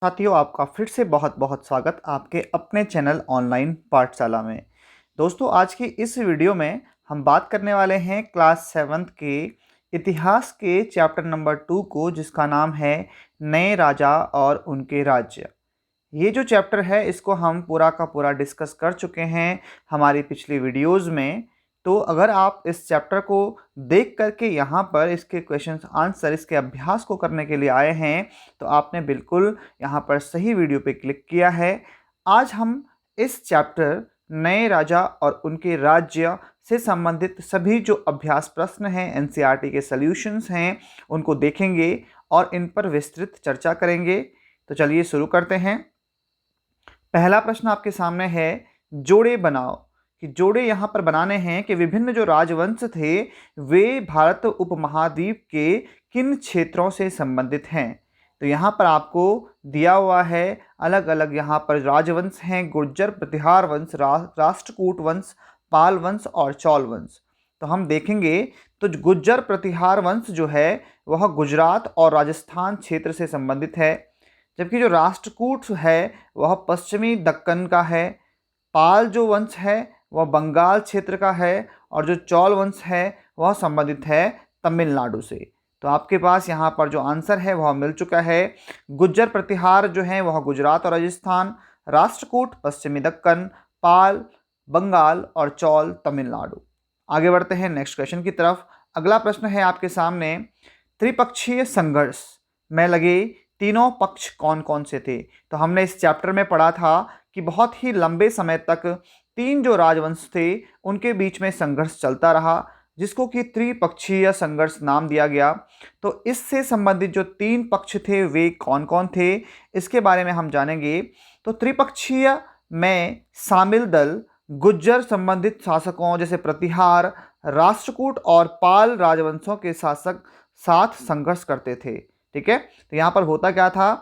साथियों, आपका फिर से बहुत बहुत स्वागत आपके अपने चैनल ऑनलाइन पाठशाला में। दोस्तों, आज की इस वीडियो में हम बात करने वाले हैं क्लास 7th के इतिहास के चैप्टर नंबर 2 को, जिसका नाम है नए राजा और उनके राज्य। ये जो चैप्टर है इसको हम पूरा का पूरा डिस्कस कर चुके हैं हमारी पिछली वीडियोज़ में। तो अगर आप इस चैप्टर को देख करके यहाँ पर इसके क्वेश्चंस आंसर इसके अभ्यास को करने के लिए आए हैं, तो आपने बिल्कुल यहाँ पर सही वीडियो पे क्लिक किया है। आज हम इस चैप्टर नए राजा और उनके राज्य से संबंधित सभी जो अभ्यास प्रश्न हैं, एनसीईआरटी के सॉल्यूशंस हैं, उनको देखेंगे और इन पर विस्तृत चर्चा करेंगे। तो चलिए शुरू करते हैं। पहला प्रश्न आपके सामने है, जोड़े बनाओ। कि जोड़े यहाँ पर बनाने हैं कि विभिन्न जो राजवंश थे वे भारत उपमहाद्वीप के किन क्षेत्रों से संबंधित हैं। तो यहाँ पर आपको दिया हुआ है अलग अलग यहाँ पर राजवंश हैं, गुर्जर, प्रतिहार वंश, राष्ट्रकूट वंश, पाल वंश और चौल वंश। तो हम देखेंगे तो गुर्जर प्रतिहार वंश जो है वह गुजरात और राजस्थान क्षेत्र से संबंधित है, जबकि जो राष्ट्रकूट है वह पश्चिमी दक्कन का है। पाल जो वंश है वह बंगाल क्षेत्र का है और जो चौल वंश है वह संबंधित है तमिलनाडु से। तो आपके पास यहाँ पर जो आंसर है वह मिल चुका है। गुज्जर प्रतिहार जो है वह गुजरात और राजस्थान, राष्ट्रकूट पश्चिमी दक्कन, पाल बंगाल और चौल तमिलनाडु। आगे बढ़ते हैं नेक्स्ट क्वेश्चन की तरफ। अगला प्रश्न है आपके सामने, त्रिपक्षीय संघर्ष में लगे तीनों पक्ष कौन कौन से थे। तो हमने इस चैप्टर में पढ़ा था कि बहुत ही लंबे समय तक तीन जो राजवंश थे उनके बीच में संघर्ष चलता रहा, जिसको कि त्रिपक्षीय संघर्ष नाम दिया गया। तो इससे संबंधित जो तीन पक्ष थे वे कौन कौन थे, इसके बारे में हम जानेंगे। तो त्रिपक्षीय में शामिल दल गुज्जर संबंधित शासकों जैसे प्रतिहार, राष्ट्रकूट और पाल राजवंशों के शासक साथ संघर्ष करते थे। ठीक है, तो यहाँ पर होता क्या था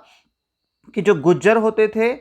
कि जो गुज्जर होते थे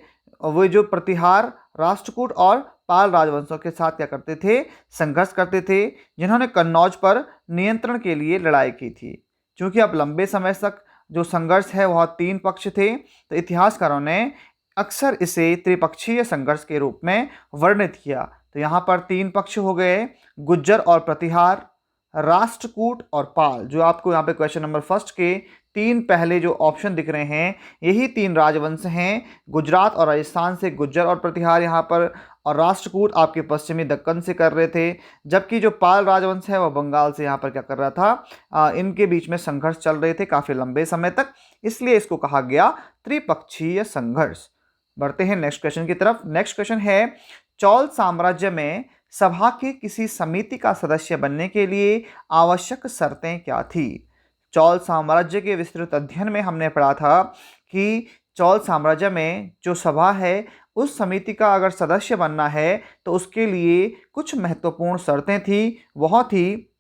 वे जो प्रतिहार, राष्ट्रकूट और पाल राजवंशों के साथ क्या करते थे, संघर्ष करते थे, जिन्होंने कन्नौज पर नियंत्रण के लिए लड़ाई की थी। क्योंकि अब लंबे समय तक जो संघर्ष है वह तीन पक्ष थे, तो इतिहासकारों ने अक्सर इसे त्रिपक्षीय संघर्ष के रूप में वर्णित किया। तो यहाँ पर तीन पक्ष हो गए, गुज्जर और प्रतिहार, राष्ट्रकूट और पाल। जो आपको यहाँ पे क्वेश्चन नंबर फर्स्ट के तीन पहले जो ऑप्शन दिख रहे हैं यही तीन राजवंश हैं। गुजरात और राजस्थान से गुज्जर और प्रतिहार यहाँ पर, और राष्ट्रकूट आपके पश्चिमी दक्कन से कर रहे थे, जबकि जो पाल राजवंश है वह बंगाल से यहाँ पर क्या कर रहा था, इनके बीच में संघर्ष चल रहे थे काफ़ी लंबे समय तक, इसलिए इसको कहा गया त्रिपक्षीय संघर्ष। बढ़ते हैं नेक्स्ट क्वेश्चन की तरफ। नेक्स्ट क्वेश्चन है, चौल साम्राज्य में सभा की किसी समिति का सदस्य बनने के लिए आवश्यक शर्तें क्या थी। चौल साम्राज्य के विस्तृत अध्ययन में हमने पढ़ा था कि चौल साम्राज्य में जो सभा है उस समिति का अगर सदस्य बनना है तो उसके लिए कुछ महत्वपूर्ण शर्तें थी। वह थी,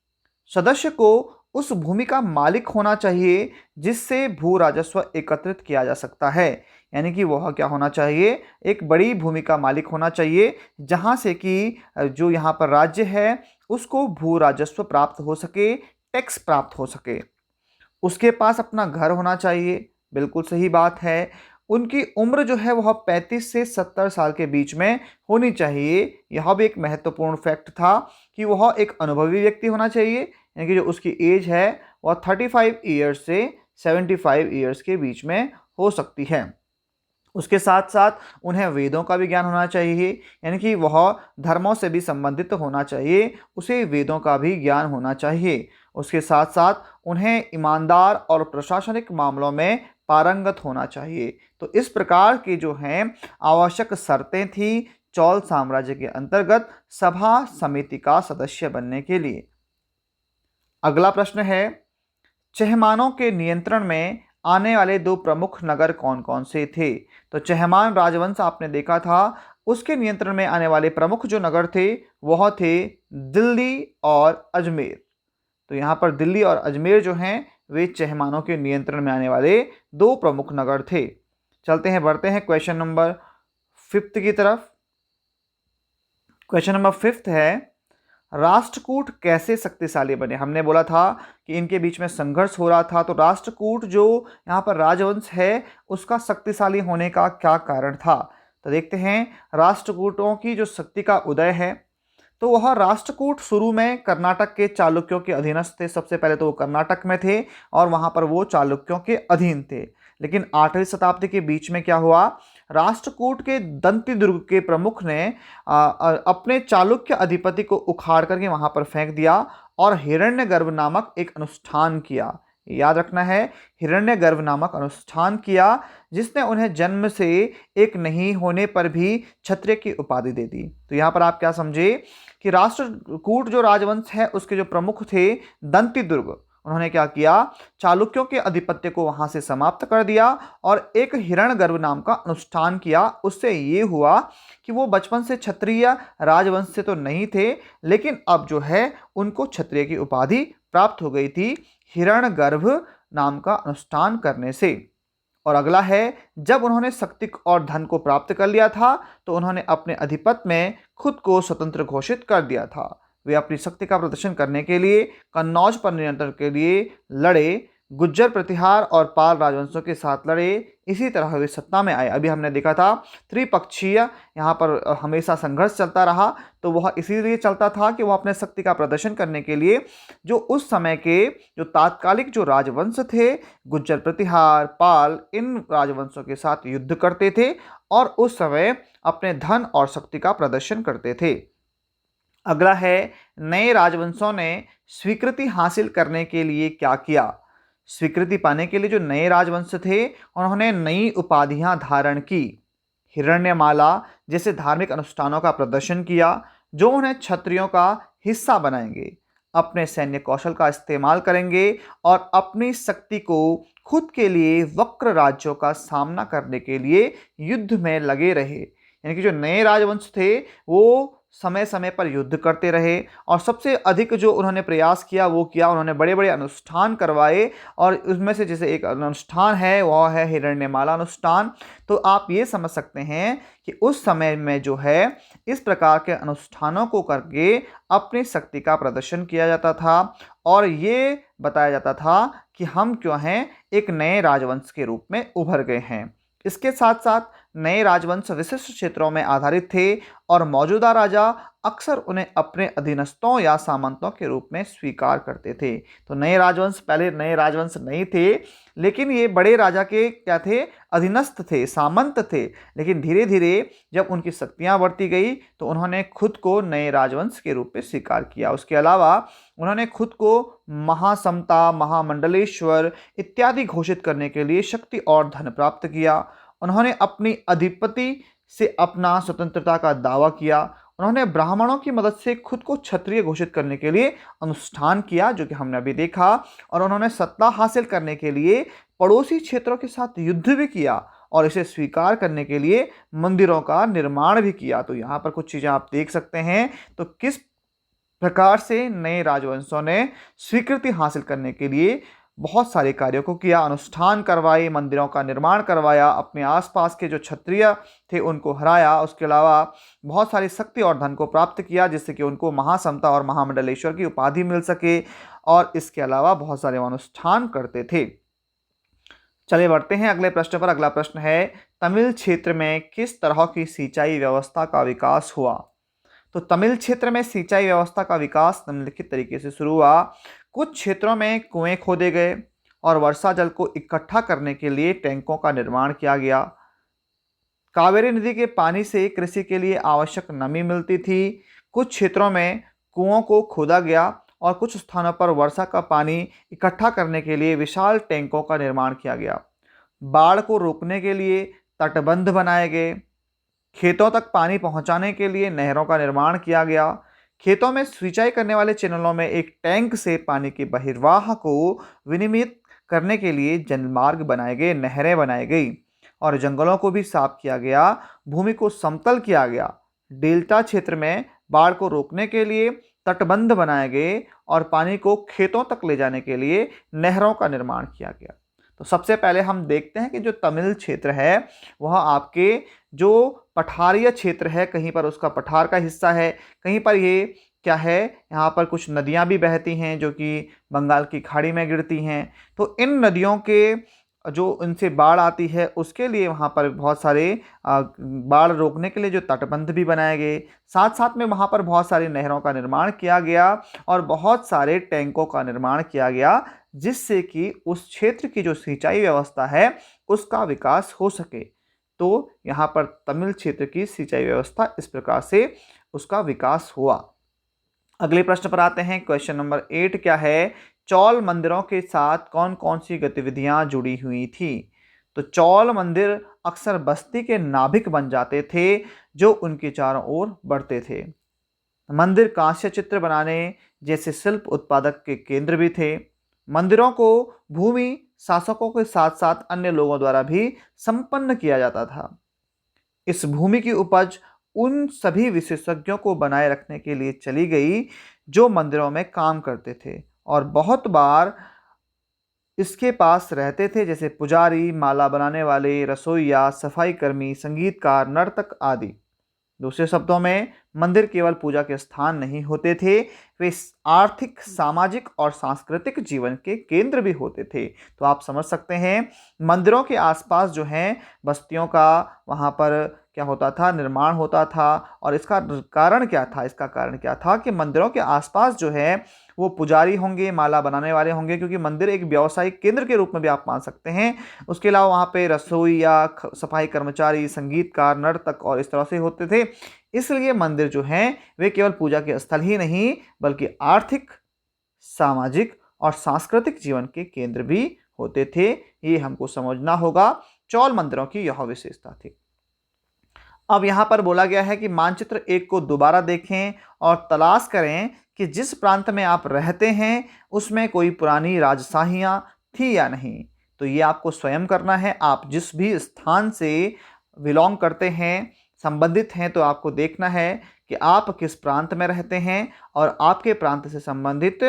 सदस्य को उस भूमि का मालिक होना चाहिए जिससे भू राजस्व एकत्रित किया जा सकता है। यानी कि वह क्या होना चाहिए, एक बड़ी भूमि का मालिक होना चाहिए जहाँ से कि जो यहाँ पर राज्य है उसको भू राजस्व प्राप्त हो सके, टैक्स प्राप्त हो सके। उसके पास अपना घर होना चाहिए, बिल्कुल सही बात है। उनकी उम्र जो है वह 35 से 70 साल के बीच में होनी चाहिए। यह भी एक महत्वपूर्ण फैक्ट था कि वह एक अनुभवी व्यक्ति होना चाहिए, यानी कि जो उसकी एज है वह 35 ईयर्स से 75 ईयर्स के बीच में हो सकती है। उसके साथ साथ उन्हें वेदों का भी ज्ञान होना चाहिए, यानी कि वह धर्मों से भी संबंधित होना चाहिए, उसे वेदों का भी ज्ञान होना चाहिए। उसके साथ साथ उन्हें ईमानदार और प्रशासनिक मामलों में पारंगत होना चाहिए। तो इस प्रकार की जो हैं आवश्यक शर्तें थी चौल साम्राज्य के अंतर्गत सभा समिति का सदस्य बनने के लिए। अगला प्रश्न है, चहमानों के नियंत्रण में आने वाले दो प्रमुख नगर कौन कौन से थे। तो चहमान राजवंश आपने देखा था, उसके नियंत्रण में आने वाले प्रमुख जो नगर थे वह थे दिल्ली और अजमेर। तो यहाँ पर दिल्ली और अजमेर जो हैं वे चहमानों के नियंत्रण में आने वाले दो प्रमुख नगर थे। चलते हैं, बढ़ते हैं क्वेश्चन नंबर 5 की तरफ। क्वेश्चन नंबर 5 है, राष्ट्रकूट कैसे शक्तिशाली बने? हमने बोला था कि इनके बीच में संघर्ष हो रहा था, तो राष्ट्रकूट जो यहाँ पर राजवंश है उसका शक्तिशाली होने का क्या कारण था? तो देखते हैं राष्ट्रकूटों की जो शक्ति का उदय है, तो वह राष्ट्रकूट शुरू में कर्नाटक के चालुक्यों के अधीनस्थ थे। सबसे पहले तो वो कर्नाटक में थे और वहां पर वो चालुक्यों के अधीन थे। लेकिन 8वीं शताब्दी के बीच में क्या हुआ, राष्ट्रकूट के दंती दुर्ग के प्रमुख ने अपने चालुक्य अधिपति को उखाड़ करके वहां पर फेंक दिया और हिरण्यगर्भ नामक एक अनुष्ठान किया। याद रखना है, हिरण्यगर्भ नामक अनुष्ठान किया, जिसने उन्हें जन्म से एक नहीं होने पर भी क्षत्रिय की उपाधि दे दी। तो यहाँ पर आप क्या समझे कि राष्ट्रकूट जो राजवंश है उसके जो प्रमुख थे दंती दुर्ग, उन्होंने क्या किया, चालुक्यों के आधिपत्य को वहां से समाप्त कर दिया और एक हिरण्यगर्भ नाम का अनुष्ठान किया। उससे ये हुआ कि वो बचपन से क्षत्रिय राजवंश से तो नहीं थे, लेकिन अब जो है उनको क्षत्रिय की उपाधि प्राप्त हो गई थी हिरण्यगर्भ नाम का अनुष्ठान करने से। और अगला है, जब उन्होंने शक्ति और धन को प्राप्त कर लिया था तो उन्होंने अपने अधिपत्य में खुद को स्वतंत्र घोषित कर दिया था। वे अपनी शक्ति का प्रदर्शन करने के लिए कन्नौज पर नियंत्रण के लिए लड़े, गुज्जर प्रतिहार और पाल राजवंशों के साथ लड़े। इसी तरह वे सत्ता में आए। अभी हमने देखा था त्रिपक्षीय यहाँ पर हमेशा संघर्ष चलता रहा, तो वह इसीलिए चलता था कि वह अपने शक्ति का प्रदर्शन करने के लिए जो उस समय के जो तात्कालिक जो राजवंश थे, गुज्जर प्रतिहार, पाल, इन राजवंशों के साथ युद्ध करते थे और उस समय अपने धन और शक्ति का प्रदर्शन करते थे। अगला है, नए राजवंशों ने स्वीकृति हासिल करने के लिए क्या किया? स्वीकृति पाने के लिए जो नए राजवंश थे उन्होंने नई उपाधियां धारण की। हिरण्यमाला जैसे धार्मिक अनुष्ठानों का प्रदर्शन किया जो उन्हें क्षत्रियों का हिस्सा बनाएंगे। अपने सैन्य कौशल का इस्तेमाल करेंगे और अपनी शक्ति को खुद के लिए वक्र राज्यों का सामना करने के लिए युद्ध में लगे रहे। यानी कि जो नए राजवंश थे वो समय समय पर युद्ध करते रहे और सबसे अधिक जो उन्होंने प्रयास किया वो किया, उन्होंने बड़े बड़े अनुष्ठान करवाए और उसमें से जैसे एक अनुष्ठान है वह है हिरण्यमाला अनुष्ठान। तो आप ये समझ सकते हैं कि उस समय में जो है इस प्रकार के अनुष्ठानों को करके अपनी शक्ति का प्रदर्शन किया जाता था और ये बताया जाता था कि हम क्यों हैं एक नए राजवंश के रूप में उभर गए हैं। इसके साथ साथ नए राजवंश विशिष्ट क्षेत्रों में आधारित थे और मौजूदा राजा अक्सर उन्हें अपने अधीनस्थों या सामंतों के रूप में स्वीकार करते थे। तो नए राजवंश, पहले नए राजवंश नहीं थे, लेकिन ये बड़े राजा के क्या थे, अधीनस्थ थे, सामंत थे। लेकिन धीरे धीरे जब उनकी शक्तियां बढ़ती गई तो उन्होंने खुद को नए राजवंश के रूप में स्वीकार किया। उसके अलावा उन्होंने खुद को महासमता, महामंडलेश्वर इत्यादि घोषित करने के लिए शक्ति और धन प्राप्त किया। उन्होंने अपनी अधिपति से अपना स्वतंत्रता का दावा किया। उन्होंने ब्राह्मणों की मदद से खुद को क्षत्रिय घोषित करने के लिए अनुष्ठान किया, जो कि हमने अभी देखा। और उन्होंने सत्ता हासिल करने के लिए पड़ोसी क्षेत्रों के साथ युद्ध भी किया और इसे स्वीकार करने के लिए मंदिरों का निर्माण भी किया। तो यहाँ पर कुछ चीज़ें आप देख सकते हैं। तो किस प्रकार से नए राजवंशों ने स्वीकृति हासिल करने के लिए बहुत सारे कार्यों को किया, अनुष्ठान करवाए, मंदिरों का निर्माण करवाया, अपने आसपास के जो क्षत्रिय थे उनको हराया। उसके अलावा बहुत सारी शक्ति और धन को प्राप्त किया जिससे कि उनको महासमता और महामंडलेश्वर की उपाधि मिल सके। और इसके अलावा बहुत सारे अनुष्ठान करते थे। चलिए बढ़ते हैं अगले प्रश्न पर। अगला प्रश्न है, तमिल क्षेत्र में किस तरह की सिंचाई व्यवस्था का विकास हुआ? तो तमिल क्षेत्र में सिंचाई व्यवस्था का विकास निम्नलिखित तरीके से शुरू हुआ। कुछ क्षेत्रों में कुएं खोदे गए और वर्षा जल को इकट्ठा करने के लिए टैंकों का निर्माण किया गया। कावेरी नदी के पानी से कृषि के लिए आवश्यक नमी मिलती थी। कुछ क्षेत्रों में कुओं को खोदा गया और कुछ स्थानों पर वर्षा का पानी इकट्ठा करने के लिए विशाल टैंकों का निर्माण किया गया। बाढ़ को रोकने के लिए तटबंध बनाए गए। खेतों तक पानी पहुंचाने के लिए नहरों का निर्माण किया गया। खेतों में सिंचाई करने वाले चैनलों में एक टैंक से पानी के बहिर्वाह को विनियमित करने के लिए जलमार्ग बनाए गए, नहरें बनाई गई और जंगलों को भी साफ किया गया, भूमि को समतल किया गया। डेल्टा क्षेत्र में बाढ़ को रोकने के लिए तटबंध बनाए गए और पानी को खेतों तक ले जाने के लिए नहरों का निर्माण किया गया। तो सबसे पहले हम देखते हैं कि जो तमिल क्षेत्र है वह आपके जो पठारीय क्षेत्र है, कहीं पर उसका पठार का हिस्सा है, कहीं पर ये क्या है, यहाँ पर कुछ नदियाँ भी बहती हैं जो कि बंगाल की खाड़ी में गिरती हैं। तो इन नदियों के जो इनसे बाढ़ आती है उसके लिए वहाँ पर बहुत सारे बाढ़ रोकने के लिए जो तटबंध भी बनाए गए, साथ साथ में वहाँ पर बहुत सारी नहरों का निर्माण किया गया और बहुत सारे टैंकों का निर्माण किया गया, जिससे कि उस क्षेत्र की जो सिंचाई व्यवस्था है उसका विकास हो सके। तो यहाँ पर तमिल क्षेत्र की सिंचाई व्यवस्था इस प्रकार से उसका विकास हुआ। अगले प्रश्न पर आते हैं। क्वेश्चन नंबर 8 क्या है, चौल मंदिरों के साथ कौन कौन सी गतिविधियां जुड़ी हुई थी। तो चौल मंदिर अक्सर बस्ती के नाभिक बन जाते थे जो उनके चारों ओर बढ़ते थे। मंदिर कांस्य चित्र बनाने जैसे शिल्प उत्पादक के केंद्र भी थे। मंदिरों को भूमि शासकों के साथ साथ अन्य लोगों द्वारा भी संपन्न किया जाता था। इस भूमि की उपज उन सभी विशेषज्ञों को बनाए रखने के लिए चली गई जो मंदिरों में काम करते थे और बहुत बार इसके पास रहते थे, जैसे पुजारी, माला बनाने वाले, रसोइया, सफाई कर्मी, संगीतकार, नर्तक आदि। दूसरे शब्दों में मंदिर केवल पूजा के स्थान नहीं होते थे, वे आर्थिक, सामाजिक और सांस्कृतिक जीवन के केंद्र भी होते थे। तो आप समझ सकते हैं मंदिरों के आसपास जो है बस्तियों का वहाँ पर क्या होता था, निर्माण होता था। और इसका कारण क्या था, इसका कारण क्या था कि मंदिरों के आसपास जो है वो पुजारी होंगे, माला बनाने वाले होंगे, क्योंकि मंदिर एक व्यावसायिक केंद्र के रूप में भी आप मान सकते हैं। उसके अलावा वहाँ पे रसोइया, सफाई कर्मचारी, संगीतकार, नर्तक और इस तरह से होते थे। इसलिए मंदिर जो हैं वे केवल पूजा के स्थल ही नहीं बल्कि आर्थिक, सामाजिक और सांस्कृतिक जीवन के केंद्र भी होते थे। ये हमको समझना होगा। चौल मंदिरों की यह विशेषता थी। अब यहाँ पर बोला गया है कि मानचित्र 1 को दोबारा देखें और तलाश करें कि जिस प्रांत में आप रहते हैं उसमें कोई पुरानी राजशाहियाँ थी या नहीं। तो ये आपको स्वयं करना है। आप जिस भी स्थान से बिलोंग करते हैं, संबंधित हैं, तो आपको देखना है कि आप किस प्रांत में रहते हैं और आपके प्रांत से संबंधित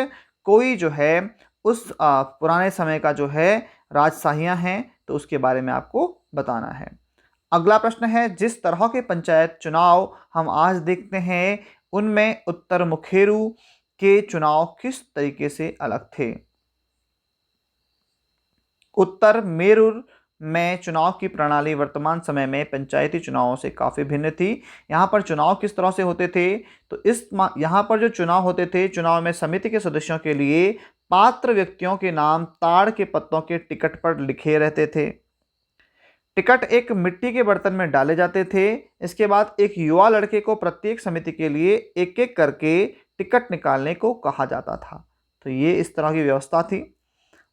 कोई जो है उस पुराने समय का जो है राजशाहियाँ हैं तो उसके बारे में आपको बताना है। अगला प्रश्न है, जिस तरह के पंचायत चुनाव हम आज देखते हैं उनमें उत्तर मुखेरु के चुनाव किस तरीके से अलग थे। उत्तर मेरुर में चुनाव की प्रणाली वर्तमान समय में पंचायती चुनावों से काफ़ी भिन्न थी। यहाँ पर चुनाव किस तरह से होते थे, तो यहाँ पर जो चुनाव होते थे, चुनाव में समिति के सदस्यों के लिए पात्र व्यक्तियों के नाम ताड़ के पत्तों के टिकट पर लिखे रहते थे। टिकट एक मिट्टी के बर्तन में डाले जाते थे। इसके बाद एक युवा लड़के को प्रत्येक समिति के लिए एक एक करके टिकट निकालने को कहा जाता था। तो ये इस तरह की व्यवस्था थी।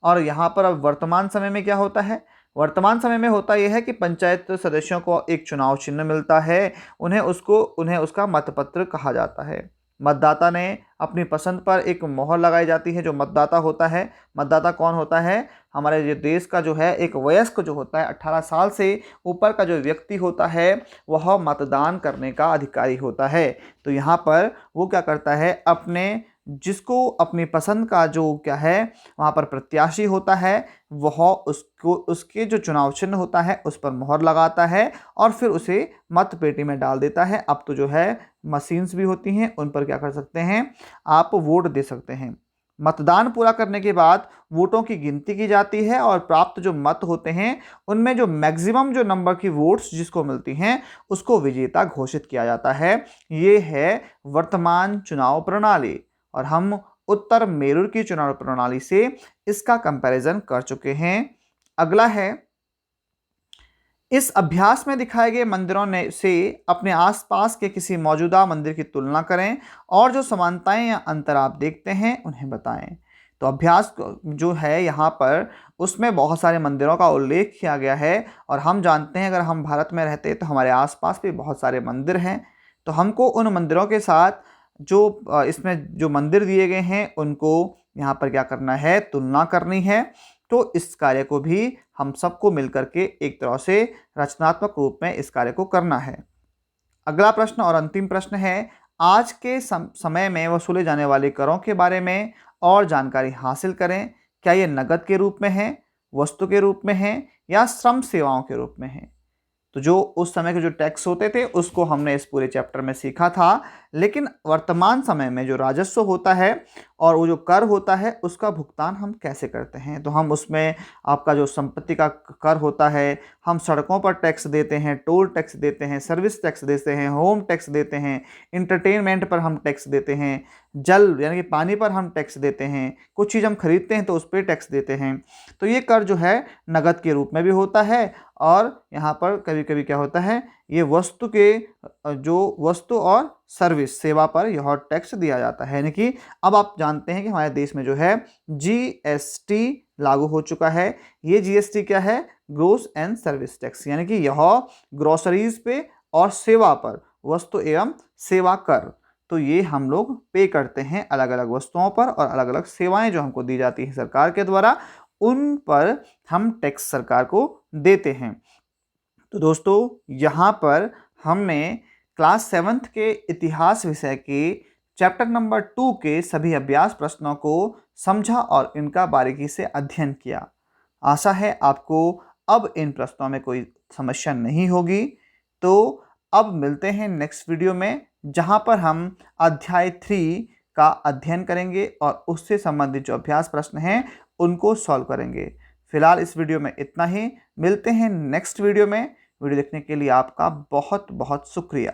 और यहाँ पर अब वर्तमान समय में क्या होता है, वर्तमान समय में होता यह है कि पंचायत सदस्यों को एक चुनाव चिन्ह मिलता है, उन्हें उसका मतपत्र कहा जाता है। मतदाता ने अपनी पसंद पर एक मोहर लगाई जाती है। जो मतदाता होता है, मतदाता कौन होता है, हमारे जो देश का जो है एक वयस्क जो होता है 18 साल से ऊपर का जो व्यक्ति होता है वह मतदान करने का अधिकारी होता है। तो यहाँ पर वो क्या करता है, अपने जिसको अपनी पसंद का जो क्या है वहाँ पर प्रत्याशी होता है वह उसको उसके जो चुनाव चिन्ह होता है उस पर मोहर लगाता है और फिर उसे मत पेटी में डाल देता है। अब तो जो है मशीन्स भी होती हैं, उन पर क्या कर सकते हैं, आप वोट दे सकते हैं। मतदान पूरा करने के बाद वोटों की गिनती की जाती है और प्राप्त जो मत होते हैं उनमें जो मैक्सिमम जो नंबर की वोट्स जिसको मिलती हैं उसको विजेता घोषित किया जाता है। ये है वर्तमान चुनाव प्रणाली और हम उत्तर मेरुर की चुनाव प्रणाली से इसका कंपैरिजन कर चुके हैं। अगला है, इस अभ्यास में दिखाए गए मंदिरों ने से अपने आसपास के किसी मौजूदा मंदिर की तुलना करें और जो समानताएं या अंतर आप देखते हैं उन्हें बताएं। तो अभ्यास जो है यहाँ पर उसमें बहुत सारे मंदिरों का उल्लेख किया गया है और हम जानते हैं अगर हम भारत में रहते हैं तो हमारे आसपास भी बहुत सारे मंदिर हैं। तो हमको उन मंदिरों के साथ जो इसमें जो मंदिर दिए गए हैं उनको यहाँ पर क्या करना है, तुलना करनी है। तो इस कार्य को भी हम सबको मिलकर के एक तरह से रचनात्मक रूप में इस कार्य को करना है। अगला प्रश्न और अंतिम प्रश्न है, आज के समय में वसूले जाने वाले करों के बारे में और जानकारी हासिल करें। क्या ये नकद के रूप में है, वस्तु के रूप में है या श्रम सेवाओं के रूप में है। तो जो उस समय के जो टैक्स होते थे उसको हमने इस पूरे चैप्टर में सीखा था, लेकिन वर्तमान समय में जो राजस्व होता है और वो जो कर होता है उसका भुगतान हम कैसे करते हैं। तो हम उसमें आपका जो संपत्ति का कर होता है, हम सड़कों पर टैक्स देते हैं, टोल टैक्स देते हैं, सर्विस टैक्स देते हैं, होम टैक्स देते हैं, इंटरटेनमेंट पर हम टैक्स देते हैं, जल यानी कि पानी पर हम टैक्स देते हैं, कुछ चीज़ हम खरीदते हैं तो उस पर टैक्स देते हैं। तो ये कर जो है नगद के रूप में भी होता है और यहाँ पर कभी कभी क्या होता है, ये वस्तु के जो वस्तु और सर्विस सेवा पर यह टैक्स दिया जाता है। यानी कि अब आप जानते हैं कि हमारे देश में जो है जीएसटी लागू हो चुका है। ये जीएसटी क्या है, ग्रोस एंड सर्विस टैक्स, यानी कि यह ग्रोसरीज पे और सेवा पर वस्तु एवं सेवा कर, तो ये हम लोग पे करते हैं अलग अलग वस्तुओं पर और अलग अलग सेवाएं जो हमको दी जाती है सरकार के द्वारा, उन पर हम टैक्स सरकार को देते हैं। तो दोस्तों यहाँ पर हमने क्लास 7th के इतिहास विषय के चैप्टर नंबर 2 के सभी अभ्यास प्रश्नों को समझा और इनका बारीकी से अध्ययन किया। आशा है आपको अब इन प्रश्नों में कोई समस्या नहीं होगी। तो अब मिलते हैं नेक्स्ट वीडियो में, जहाँ पर हम अध्याय 3 का अध्ययन करेंगे और उससे संबंधित जो अभ्यास प्रश्न हैं उनको सॉल्व करेंगे। फिलहाल इस वीडियो में इतना ही, मिलते हैं नेक्स्ट वीडियो में। वीडियो देखने के लिए आपका बहुत बहुत शुक्रिया।